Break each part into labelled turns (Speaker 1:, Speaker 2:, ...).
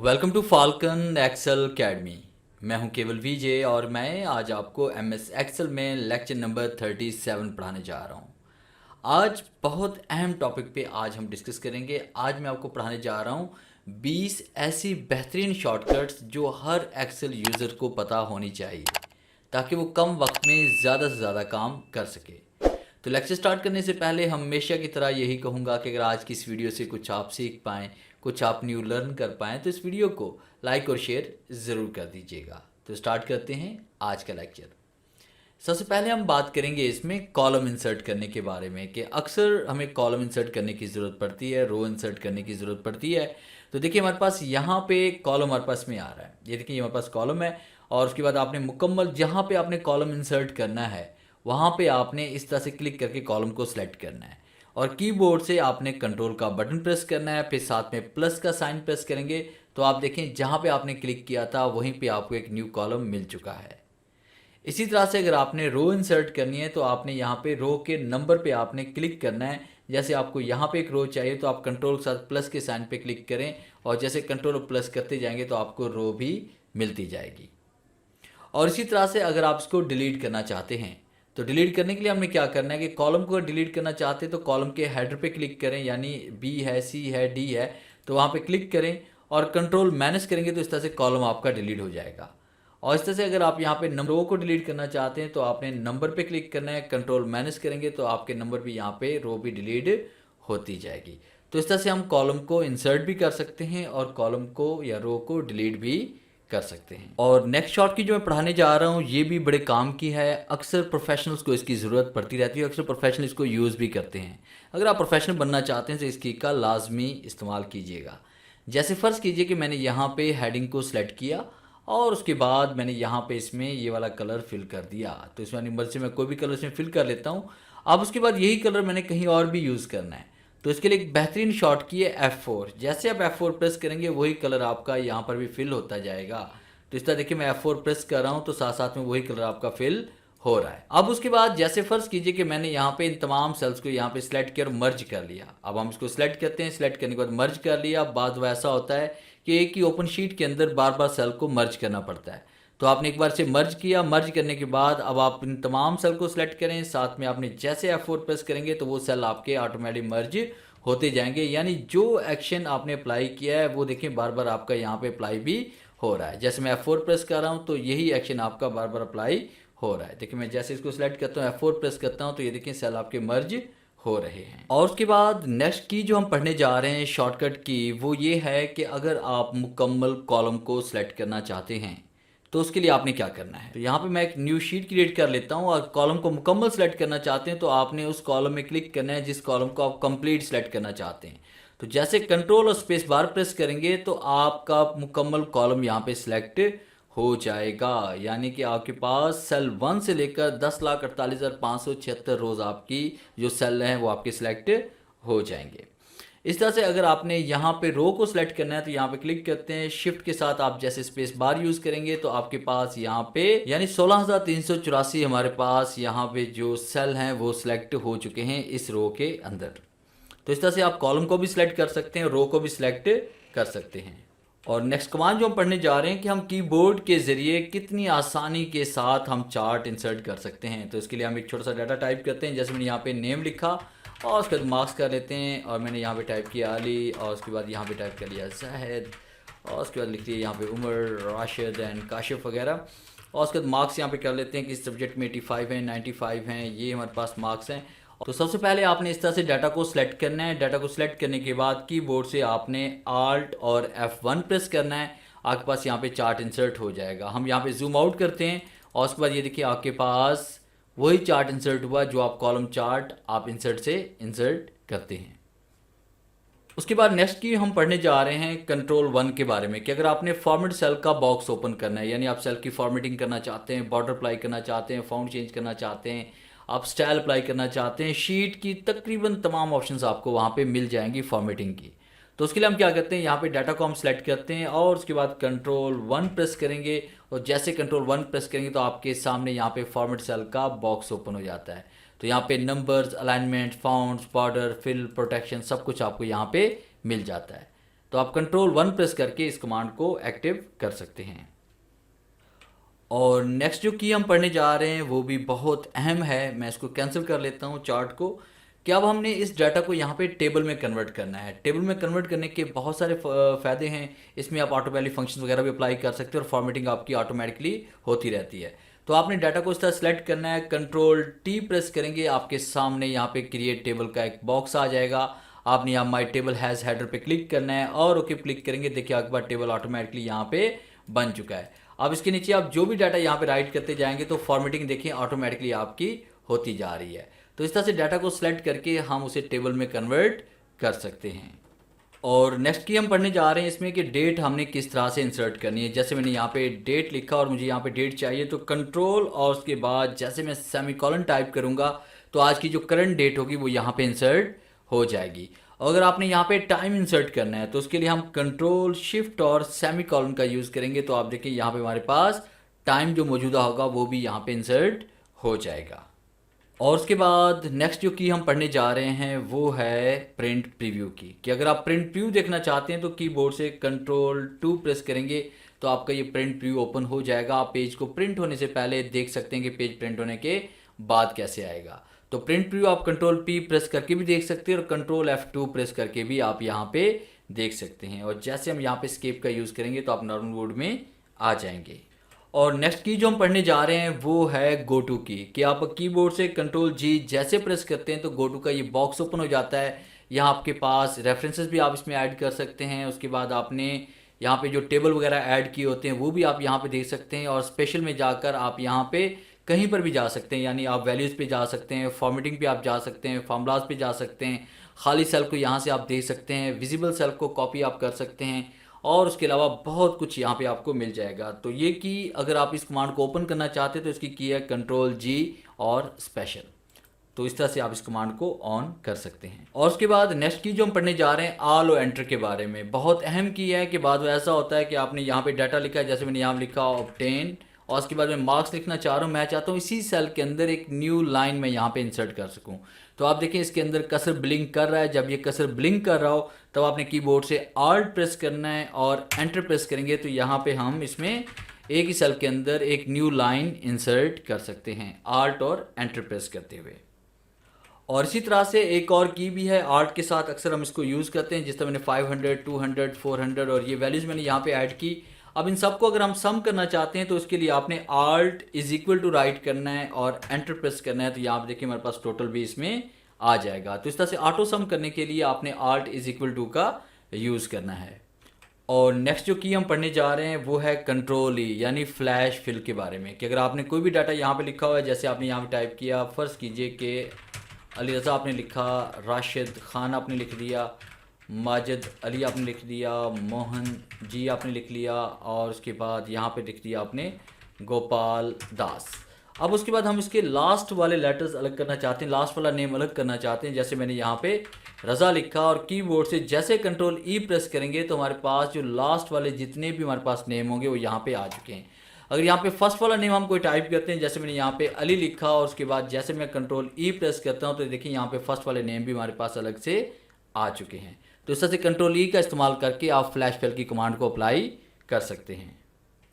Speaker 1: Welcome to Falcon Excel Academy. मैं हूं केवल विजय और मैं आज आपको एमएस एक्सेल में लेक्चर नंबर 37 पढ़ाने जा रहा हूं। आज बहुत अहम टॉपिक पे आज हम डिस्कस करेंगे। आज मैं आपको पढ़ाने जा रहा हूं 20 ऐसी बेहतरीन शॉर्टकट्स जो हर एक्सेल यूज़र को पता होनी चाहिए ताकि वो कम वक्त में ज़्यादा से ज़्यादा काम कर सके। तो लेक्चर स्टार्ट करने से पहले हमेशा की तरह यही कहूँगा कि अगर आज की इस वीडियो से कुछ आप सीख पाएँ, कुछ आप न्यू लर्न कर पाएँ तो इस वीडियो को लाइक और शेयर ज़रूर कर दीजिएगा। तो स्टार्ट करते हैं आज का लेक्चर। सबसे पहले हम बात करेंगे इसमें कॉलम इंसर्ट करने के बारे में कि अक्सर हमें कॉलम इंसर्ट करने की ज़रूरत पड़ती है, रो इंसर्ट करने की ज़रूरत पड़ती है। तो देखिए हमारे पास यहाँ पे कॉलम हमारे पास में आ रहा है। ये देखिए हमारे पास कॉलम है और उसके बाद आपने मुकम्मल जहाँ पे आपने कॉलम इंसर्ट करना है वहाँ पे आपने इस तरह से क्लिक करके कॉलम को सिलेक्ट करना है और कीबोर्ड से आपने कंट्रोल का बटन प्रेस करना है, फिर साथ में प्लस का साइन प्रेस करेंगे तो आप देखें जहाँ पे आपने क्लिक किया था वहीं पे आपको एक न्यू कॉलम मिल चुका है। इसी तरह से अगर आपने रो इंसर्ट करनी है तो आपने यहाँ पे रो के नंबर पे आपने क्लिक करना है। जैसे आपको यहाँ पे एक रो चाहिए तो आप कंट्रोल के साथ प्लस के साइन पे क्लिक करें और जैसे कंट्रोल प्लस करते जाएंगे तो आपको रो भी मिलती जाएगी। और इसी तरह से अगर आप इसको डिलीट करना चाहते हैं तो डिलीट करने के लिए हमने क्या करना है कि कॉलम को डिलीट करना चाहते हैं तो कॉलम के हेडर पे क्लिक करें, यानी बी है, सी है, डी है, तो वहाँ पे क्लिक करें और कंट्रोल माइनस करेंगे तो इस तरह से कॉलम आपका डिलीट हो जाएगा। और इस तरह से अगर आप यहाँ पे नंबरों को डिलीट करना चाहते हैं तो आपने नंबर पे क्लिक करना है, कंट्रोल माइनस करेंगे तो आपके नंबर भी यहाँ पे रो भी डिलीट होती जाएगी। तो इस तरह से हम कॉलम को इंसर्ट भी कर सकते हैं और कॉलम को या रो को डिलीट भी कर सकते हैं। और नेक्स्ट शॉर्ट की जो मैं पढ़ाने जा रहा हूँ ये भी बड़े काम की है। अक्सर प्रोफेशनल्स को इसकी ज़रूरत पड़ती रहती है, अक्सर प्रोफेशनल इसको यूज़ भी करते हैं। अगर आप प्रोफेशनल बनना चाहते हैं तो इसकी का लाजमी इस्तेमाल कीजिएगा। जैसे फ़र्ज़ कीजिए कि मैंने यहाँ पे हेडिंग को सिलेक्ट किया और उसके बाद मैंने यहाँ पे इसमें ये वाला कलर फिल कर दिया। तो इसमें नंबर से मैं कोई भी कलर इसमें फिल कर लेता हूँ। अब उसके बाद यही कलर मैंने कहीं और भी यूज़ करना है तो इसके लिए एक बेहतरीन शॉर्ट की है F4। जैसे आप F4 प्रेस करेंगे वही कलर आपका यहाँ पर भी फिल होता जाएगा। तो इस तरह देखिए मैं F4 प्रेस कर रहा हूँ तो साथ साथ में वही कलर आपका फिल हो रहा है। अब उसके बाद जैसे फ़र्ज़ कीजिए कि मैंने यहाँ पे इन तमाम सेल्स को यहाँ पे सिलेक्ट किया और मर्ज कर लिया। अब हम इसको सिलेक्ट करते हैं, सिलेक्ट करने के बाद मर्ज कर लिया। बाद वैसा होता है कि एक ही ओपन शीट के अंदर बार बार सेल को मर्ज करना पड़ता है। तो आपने एक बार से मर्ज किया, मर्ज करने के बाद अब आप इन तमाम सेल को सिलेक्ट करें, साथ में आपने जैसे F4 प्रेस करेंगे तो वो सेल आपके ऑटोमेटिक मर्ज होते जाएंगे। यानी जो एक्शन आपने अप्लाई किया है वो देखें बार बार आपका यहाँ पे अप्लाई भी हो रहा है। जैसे मैं F4 प्रेस कर रहा हूँ तो यही एक्शन आपका बार बार अप्लाई हो रहा है। देखिए मैं जैसे इसको सिलेक्ट करता हूँ, F4 प्रेस करता हूँ तो ये देखिए सेल आपके मर्ज हो रहे हैं। और उसके बाद नेक्स्ट की जो हम पढ़ने जा रहे हैं शॉर्टकट की वो ये है कि अगर आप मुकम्मल कॉलम को सिलेक्ट करना चाहते हैं तो उसके लिए आपने क्या करना है। तो यहाँ पे मैं एक न्यू शीट क्रिएट कर लेता हूँ और कॉलम को मुकम्मल सेलेक्ट करना चाहते हैं तो आपने उस कॉलम में क्लिक करना है जिस कॉलम को आप कंप्लीट सेलेक्ट करना चाहते हैं। तो जैसे कंट्रोल और स्पेस बार प्रेस करेंगे तो आपका मुकम्मल कॉलम यहाँ पे सिलेक्ट हो जाएगा। यानी कि आपके पास सेल 1 से लेकर 10,48,576 रोज़ आपकी जो सेल हैं वो आपके सिलेक्ट हो जाएंगे। इस तरह से अगर आपने यहाँ पे रो को सिलेक्ट करना है तो यहाँ पे क्लिक करते हैं, शिफ्ट के साथ आप जैसे स्पेस बार यूज़ करेंगे तो आपके पास यहाँ पे यानी 16,384 हमारे पास यहाँ पे जो सेल हैं वो सिलेक्ट हो चुके हैं इस रो के अंदर। तो इस तरह से आप कॉलम को भी सिलेक्ट कर सकते हैं, रो को भी सिलेक्ट कर सकते हैं। और नेक्स्ट कमांड जो हम पढ़ने जा रहे हैं कि हम कीबोर्ड के ज़रिए कितनी आसानी के साथ हम चार्ट इंसर्ट कर सकते हैं। तो इसके लिए हम एक छोटा सा डाटा टाइप करते हैं। जैसे मैंने यहाँ पे नेम लिखा और उसके बाद मार्क्स कर लेते हैं और मैंने यहाँ पे टाइप किया अली और उसके बाद यहाँ पे टाइप कर लिया जाहिद और उसके बाद लिख लिया यहाँ पे उमर, राशिद एंड काशिफ वगैरह। और उसके बाद मार्क्स यहाँ पे कर लेते हैं कि इस सब्जेक्ट में 85 हैं, 95 हैं, ये हमारे पास मार्क्स हैं। तो सबसे पहले आपने इस तरह से डाटा को सिलेक्ट करना है। डाटा को सिलेक्ट करने के बाद कीबोर्ड से आपने Alt और F1 प्रेस करना है। आपके पास यहाँ पे चार्ट इंसर्ट हो जाएगा। हम यहाँ पे जूम आउट करते हैं और उसके बाद ये देखिए आपके पास वही चार्ट इंसर्ट हुआ जो आप कॉलम चार्ट आप इंसर्ट से इंसर्ट करते हैं। उसके बाद नेक्स्ट की हम पढ़ने जा रहे हैं कंट्रोल 1 के बारे में कि अगर आपने फॉर्मेट सेल का बॉक्स ओपन करना है, यानी आप सेल की फॉर्मेटिंग करना चाहते हैं, बॉर्डर अप्लाई करना चाहते हैं, फाउंट चेंज करना चाहते हैं, आप स्टाइल अप्लाई करना चाहते हैं, शीट की तकरीबन तमाम ऑप्शंस आपको वहाँ पे मिल जाएंगी फॉर्मेटिंग की। तो उसके लिए हम क्या करते हैं, यहाँ पे डाटा को हम सेलेक्ट करते हैं और उसके बाद कंट्रोल 1 प्रेस करेंगे और जैसे कंट्रोल 1 प्रेस करेंगे तो आपके सामने यहाँ पे फॉर्मेट सेल का बॉक्स ओपन हो जाता है। तो यहाँ पे numbers, alignment, fonts, border, fill, protection सब कुछ आपको यहाँ पे मिल जाता है। तो आप कंट्रोल 1 प्रेस करके इस कमांड को एक्टिव कर सकते हैं। और नेक्स्ट जो की हम पढ़ने जा रहे हैं वो भी बहुत अहम है। मैं इसको कैंसिल कर लेता हूँ चार्ट को। कि अब हमने इस डाटा को यहाँ पे टेबल में कन्वर्ट करना है। टेबल में कन्वर्ट करने के बहुत सारे फ़ायदे हैं। इसमें आप ऑटो वैल्यू फंक्शन वगैरह भी अप्लाई कर सकते हैं और फॉर्मेटिंग आपकी ऑटोमेटिकली होती रहती है। तो आपने डाटा को इस तरह सेलेक्ट करना है, कंट्रोल T प्रेस करेंगे, आपके सामने यहाँ पे क्रिएट टेबल का एक बॉक्स आ जाएगा। आपने यहाँ माई टेबल हैज़ हेडर पे क्लिक करना है और ओके क्लिक करेंगे। देखिए आपके पास टेबल ऑटोमेटिकली यहाँ पे बन चुका है। अब इसके नीचे आप जो भी डाटा यहाँ पे राइट करते जाएंगे तो फॉर्मेटिंग देखिए ऑटोमेटिकली आपकी होती जा रही है। तो इस तरह से डाटा को सिलेक्ट करके हम उसे टेबल में कन्वर्ट कर सकते हैं। और नेक्स्ट की हम पढ़ने जा रहे हैं इसमें कि डेट हमने किस तरह से इंसर्ट करनी है। जैसे मैंने यहाँ पे डेट लिखा और मुझे यहाँ पे डेट चाहिए, तो कंट्रोल और उसके बाद जैसे मैं सेमीकोलन टाइप करूँगा तो आज की जो करंट डेट होगी वो यहाँ पे इंसर्ट हो जाएगी। और अगर आपने यहाँ पे टाइम इंसर्ट करना है तो उसके लिए हम कंट्रोल शिफ्ट और सेमीकोलन का यूज़ करेंगे। तो आप देखिए यहाँ पे हमारे पास टाइम जो मौजूदा होगा वो भी यहाँ पे इंसर्ट हो जाएगा। और उसके बाद नेक्स्ट जो की हम पढ़ने जा रहे हैं वो है प्रिंट प्रीव्यू की। कि अगर आप प्रिंट प्रीव्यू देखना चाहते हैं तो कीबोर्ड से कंट्रोल 2 प्रेस करेंगे तो आपका ये प्रिंट प्रीव्यू ओपन हो जाएगा। आप पेज को प्रिंट होने से पहले देख सकते हैं कि पेज प्रिंट होने के बाद कैसे आएगा। तो प्रिंट प्रीव्यू आप कंट्रोल P प्रेस करके भी देख सकते हैं और कंट्रोल F2 प्रेस करके भी आप यहाँ पे देख सकते हैं। और जैसे हम यहाँ पे स्केप का यूज़ करेंगे तो आप नॉर्मल मोड में आ जाएंगे। और नेक्स्ट की जो हम पढ़ने जा रहे हैं वो है गो टू की। कि आप कीबोर्ड से कंट्रोल G जैसे प्रेस करते हैं तो गो टू का ये बॉक्स ओपन हो जाता है। यहाँ आपके पास रेफरेंसेस भी आप इसमें ऐड कर सकते हैं। उसके बाद आपने यहाँ पे जो टेबल वगैरह ऐड किए होते हैं वो भी आप यहाँ पे देख सकते हैं। और स्पेशल में जाकर आप यहाँ पे कहीं पर भी जा सकते हैं, यानी आप वैल्यूज़ पे जा सकते हैं, फॉर्मेटिंग पे आप जा सकते हैं, फार्मूलाज पे जा सकते हैं। खाली सेल को यहाँ से आप देख सकते हैं, विजिबल सेल को कॉपी आप कर सकते हैं और उसके अलावा बहुत कुछ यहाँ पे आपको मिल जाएगा। तो ये की अगर आप इस कमांड को ओपन करना चाहते हैं तो इसकी की है कंट्रोल G और स्पेशल। तो इस तरह से आप इस कमांड को ऑन कर सकते हैं। और उसके बाद नेक्स्ट की जो हम पढ़ने जा रहे हैं ऑल और एंटर के बारे में। बहुत अहम की है कि बाद में ऐसा होता है कि आपने यहाँ पे डाटा लिखा है, जैसे मैंने यहाँ लिखा ऑब्टेन और उसके बाद मैं मार्क्स लिखना चाह रहा हूँ। मैं चाहता हूँ इसी सेल के अंदर एक न्यू लाइन मैं यहाँ पे इंसर्ट कर सकूँ। तो आप देखें इसके अंदर कर्सर ब्लिंक कर रहा है। जब ये कर्सर ब्लिंक कर रहा हो तब आपने कीबोर्ड से ऑल्ट प्रेस करना है और एंटर प्रेस करेंगे तो यहाँ पे हम इसमें एक ही सेल के अंदर एक न्यू लाइन इंसर्ट कर सकते हैं ऑल्ट और एंटर प्रेस करते हुए। और इसी तरह से एक और की भी है ऑल्ट के साथ, अक्सर हम इसको यूज़ करते हैं। जिस तरह मैंने 500, 200, 400 और ये वैल्यूज़ मैंने यहाँ पे ऐड की। अब इन सबको अगर हम सम करना चाहते हैं तो उसके लिए आपने alt is equal to right करना है और एंटर प्रेस करना है। तो यहाँ पे देखिए हमारे पास टोटल भी इसमें आ जाएगा। तो इस तरह से ऑटो सम करने के लिए आपने ऑल्ट इज इक्वल टू का यूज़ करना है। और नेक्स्ट जो की हम पढ़ने जा रहे हैं वो है कंट्रोल E यानी फ्लैश फिल के बारे में। कि अगर आपने कोई भी डाटा यहाँ पे लिखा हुआ है, जैसे आपने यहाँ पे टाइप किया, फ़र्ज़ कीजिए कि अली रज़ा आपने लिखा, राशिद खान आपने लिख दिया, माजिद अली आपने लिख दिया, मोहन जी आपने लिख लिया और उसके बाद यहाँ पे लिख दिया आपने गोपाल दास। अब उसके बाद हम इसके लास्ट वाले लेटर्स अलग करना चाहते हैं, लास्ट वाला नेम अलग करना चाहते हैं। जैसे मैंने यहाँ पे रज़ा लिखा और कीबोर्ड से जैसे कंट्रोल E प्रेस करेंगे तो हमारे पास जो लास्ट वाले जितने भी हमारे पास नेम होंगे वो यहाँ पे आ चुके हैं। अगर यहाँ पे फर्स्ट वाला नेम हम कोई टाइप करते हैं, जैसे मैंने यहाँ पे अली लिखा और उसके बाद जैसे मैं कंट्रोल E प्रेस करता हूँ तो देखिए यहाँ पे फर्स्ट वाले नेम भी हमारे पास अलग से आ चुके हैं। तो इस तरह से कंट्रोल E का इस्तेमाल करके आप फ्लैश फिल की कमांड को अप्लाई कर सकते हैं।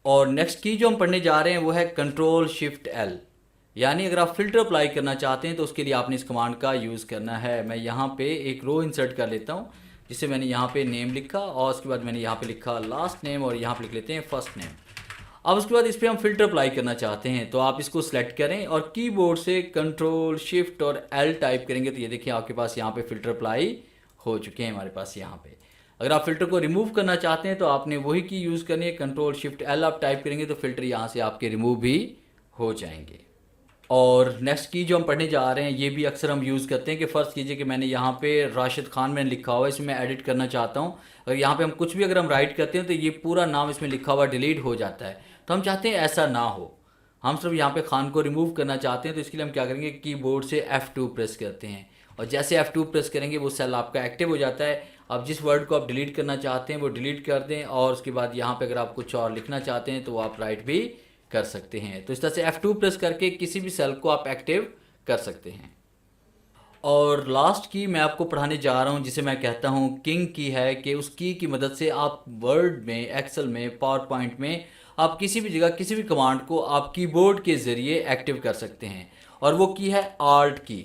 Speaker 1: और नेक्स्ट की जो हम पढ़ने जा रहे हैं वो है कंट्रोल शिफ्ट L, यानी अगर आप फिल्टर अप्लाई करना चाहते हैं तो उसके लिए आपने इस कमांड का यूज़ करना है। मैं यहाँ पे एक रो इंसर्ट कर लेता हूँ, जिससे मैंने यहाँ पे नेम लिखा और उसके बाद मैंने यहाँ पे लिखा लास्ट नेम और यहाँ पे लिख लेते हैं फर्स्ट नेम। अब उसके बाद इस पर हम फिल्टर अप्लाई करना चाहते हैं तो आप इसको सिलेक्ट करें और कीबोर्ड से कंट्रोल शिफ्ट और L टाइप करेंगे तो ये देखिए आपके पास यहाँ पे फिल्टर अप्लाई हो चुके हैं हमारे पास यहाँ पे। अगर आप फिल्टर को रिमूव करना चाहते हैं तो आपने वही की यूज़ करनी है, कंट्रोल शिफ्ट L आप टाइप करेंगे तो फिल्टर यहाँ से आपके रिमूव भी हो जाएंगे। और नेक्स्ट की जो हम पढ़ने जा रहे हैं ये भी अक्सर हम यूज़ करते हैं कि फ़र्ज़ कीजिए कि मैंने यहाँ पे राशिद खान मैंने लिखा हुआ है, इसमें मैं एडिट करना चाहता हूँ। अगर यहाँ पे हम कुछ भी अगर हम राइट करते हैं तो ये पूरा नाम इसमें लिखा हुआ डिलीट हो जाता है। तो हम चाहते हैं ऐसा ना हो, हम सिर्फ यहाँ पे खान को रिमूव करना चाहते हैं। तो इसके लिए हम क्या करेंगे, कीबोर्ड से F2 प्रेस करते हैं और जैसे F2 प्रेस करेंगे वो सेल आपका एक्टिव हो जाता है। अब जिस वर्ड को आप डिलीट करना चाहते हैं वो डिलीट कर दें और उसके बाद यहाँ पे अगर आप कुछ और लिखना चाहते हैं तो वो आप राइट भी कर सकते हैं। तो इस तरह से F2 प्रेस करके किसी भी सेल को आप एक्टिव कर सकते हैं। और लास्ट की मैं आपको पढ़ाने जा रहा हूँ जिसे मैं कहता हूँ किंग की है, कि उस की मदद से आप वर्ड में, एक्सेल में, पावर पॉइंट में आप किसी भी जगह किसी भी कमांड को आप कीबोर्ड के ज़रिए एक्टिव कर सकते हैं। और वो की है आल्ट की।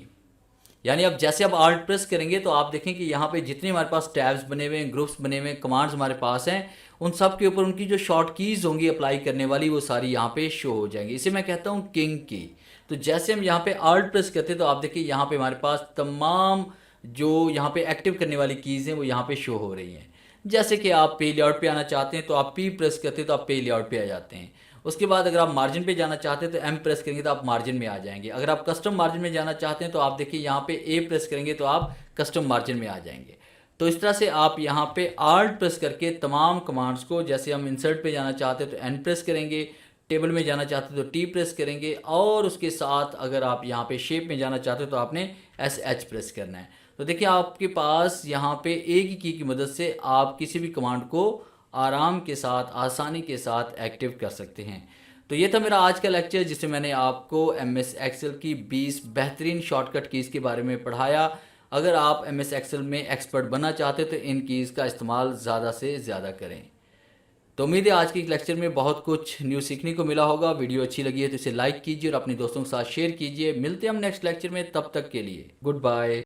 Speaker 1: यानी अब जैसे आप आल्ट प्रेस करेंगे तो आप देखें कि यहाँ पे जितने हमारे पास टैब्स बने हुए हैं, ग्रुप्स बने हुए हैं, कमांड्स हमारे पास हैं, उन सब के ऊपर उनकी जो शॉर्ट कीज़ होंगी अप्लाई करने वाली, वो सारी यहाँ पे शो हो जाएंगी। इसे मैं कहता हूँ किंग की। तो जैसे हम यहाँ पे आल्ट प्रेस करते हैं तो आप देखिए यहाँ पे हमारे पास तमाम जो यहाँ पे एक्टिव करने वाली कीज़ हैं वो यहाँ पे शो हो रही हैं। जैसे कि आप पे लेआउट पे आना चाहते हैं तो आप पी प्रेस करते हैं तो आप पे लेआउट पे आ जाते हैं। उसके बाद अगर आप मार्जिन पे जाना चाहते हैं तो एम प्रेस करेंगे तो आप मार्जिन में आ जाएंगे। अगर आप कस्टम मार्जिन में जाना चाहते हैं तो आप देखिए यहाँ पे ए प्रेस करेंगे तो आप कस्टम मार्जिन में आ जाएंगे। तो इस तरह से आप यहाँ पे आल्ट प्रेस करके तमाम कमांड्स को, जैसे हम इंसर्ट पे जाना चाहते हैं तो एन प्रेस करेंगे, टेबल में जाना चाहते हैं तो टी प्रेस करेंगे, और उसके साथ अगर आप यहाँ पे शेप में जाना चाहते हो तो आपने एस एच प्रेस करना है। तो देखिए आपके पास यहाँ पे एक ही की मदद से आप किसी भी कमांड को आराम के साथ, आसानी के साथ एक्टिव कर सकते हैं। तो ये था मेरा आज का लेक्चर जिसमें मैंने आपको एम एस एक्सेल की 20 बेहतरीन शॉर्टकट कीज़ के बारे में पढ़ाया। अगर आप एम एस एक्सेल में एक्सपर्ट बनना चाहते हैं तो इन कीज़ का इस्तेमाल ज़्यादा से ज़्यादा करें। तो उम्मीद है आज के लेक्चर में बहुत कुछ न्यू सीखने को मिला होगा। वीडियो अच्छी लगी है तो इसे लाइक कीजिए और अपने दोस्तों के साथ शेयर कीजिए। मिलते हैं हम नेक्स्ट लेक्चर में, तब तक के लिए गुड बाय।